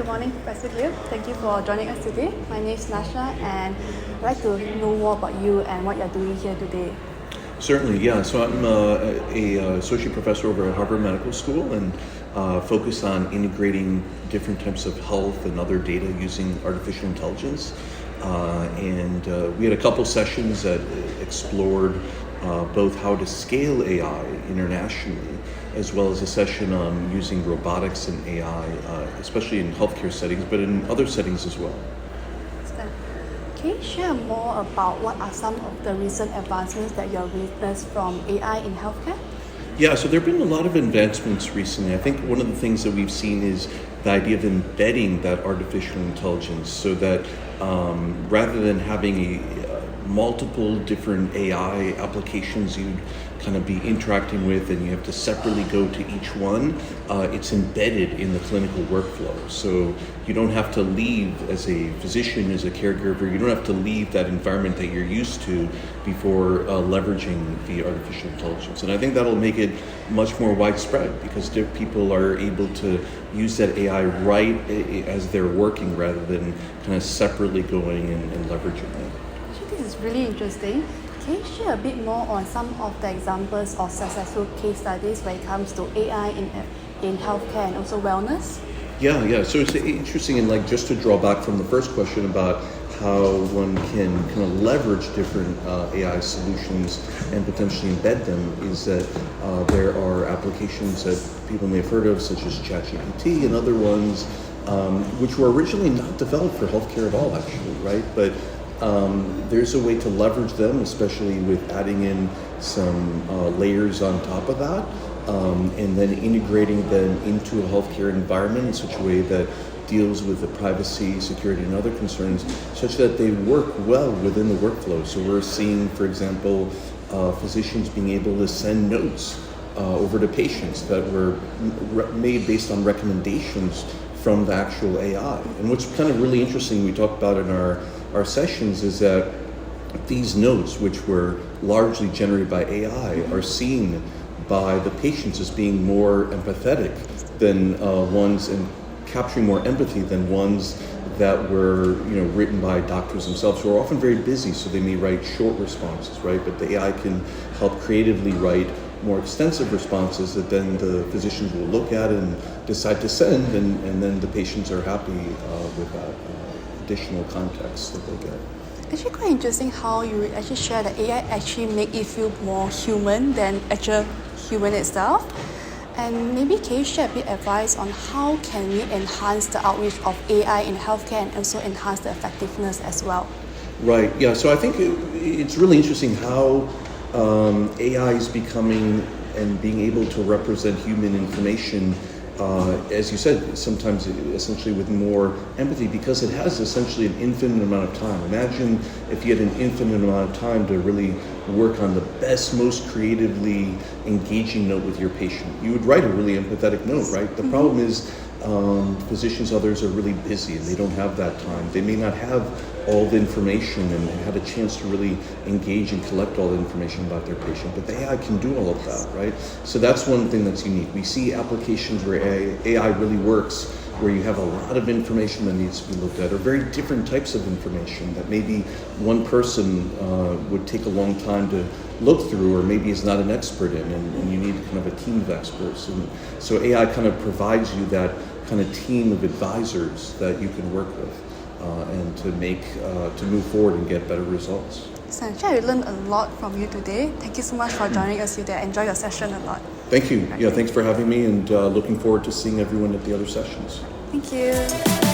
morning, Professor Gil. Thank you for joining us today. My name is Nasha, and I'd like to know more about you and what you're doing here today. Certainly, yeah. So I'm a associate professor over at Harvard Medical School and focus on integrating different types of health and other data using artificial intelligence. And we had a couple sessions that explored both how to scale AI internationally, as well as a session on using robotics and AI, especially in healthcare settings, but in other settings as well. Can you share more about what are some of the recent advancements that you have witnessed from AI in healthcare? Yeah, so there have been a lot of advancements recently. I think one of the things that we've seen is the idea of embedding that artificial intelligence so that rather than having multiple different AI applications you'd kind of be interacting with and you have to separately go to each one, it's embedded in the clinical workflow. So you don't have to leave as a physician, as a caregiver, you don't have to leave that environment that you're used to before leveraging the artificial intelligence. And I think that'll make it much more widespread because people are able to use that AI right as they're working rather than kind of separately going and leveraging it. This is really interesting. Can you share a bit more on some of the examples of successful case studies when it comes to AI in healthcare and also wellness? Yeah. So it's interesting, and just to draw back from the first question about how one can kind of leverage different AI solutions and potentially embed them, is that there are applications that people may have heard of, such as ChatGPT and other ones, which were originally not developed for healthcare at all, actually, right? But there's a way to leverage them, especially with adding in some layers on top of that, and then integrating them into a healthcare environment in such a way that deals with the privacy, security, and other concerns, such that they work well within the workflow. So we're seeing, for example, physicians being able to send notes over to patients that were made based on recommendations from the actual AI. And what's kind of really interesting, we talked about in our sessions, is that these notes, which were largely generated by AI, are seen by the patients as being more empathetic than ones, and capturing more empathy than ones that were written by doctors themselves, who are often very busy, so they may write short responses, right? But the AI can help creatively write more extensive responses that then the physicians will look at and decide to send, and then the patients are happy with that additional context that they get. Actually quite interesting how you actually share that AI actually make it feel more human than actual human itself. And maybe can you share a bit of advice on how can we enhance the outreach of AI in healthcare and also enhance the effectiveness as well? Right, yeah, so I think it's really interesting how AI is becoming and being able to represent human information, as you said, sometimes essentially with more empathy, because it has essentially an infinite amount of time. Imagine if you had an infinite amount of time to really work on the best, most creatively engaging note with your patient. You would write a really empathetic note, right? The problem is physicians, others are really busy and they don't have that time. They may not have all the information and have a chance to really engage and collect all the information about their patient, but the AI can do all of that, right? So that's one thing that's unique. We see applications where AI really works, where you have a lot of information that needs to be looked at, or very different types of information that maybe one person would take a long time to look through, or maybe is not an expert in, and you need kind of a team of experts. And so AI kind of provides you that kind of team of advisors that you can work with and to move forward and get better results. So actually I learned a lot from you today. Thank you so much for joining us today. I enjoyed your session a lot. Thank you. Yeah, thanks for having me, and looking forward to seeing everyone at the other sessions. Thank you.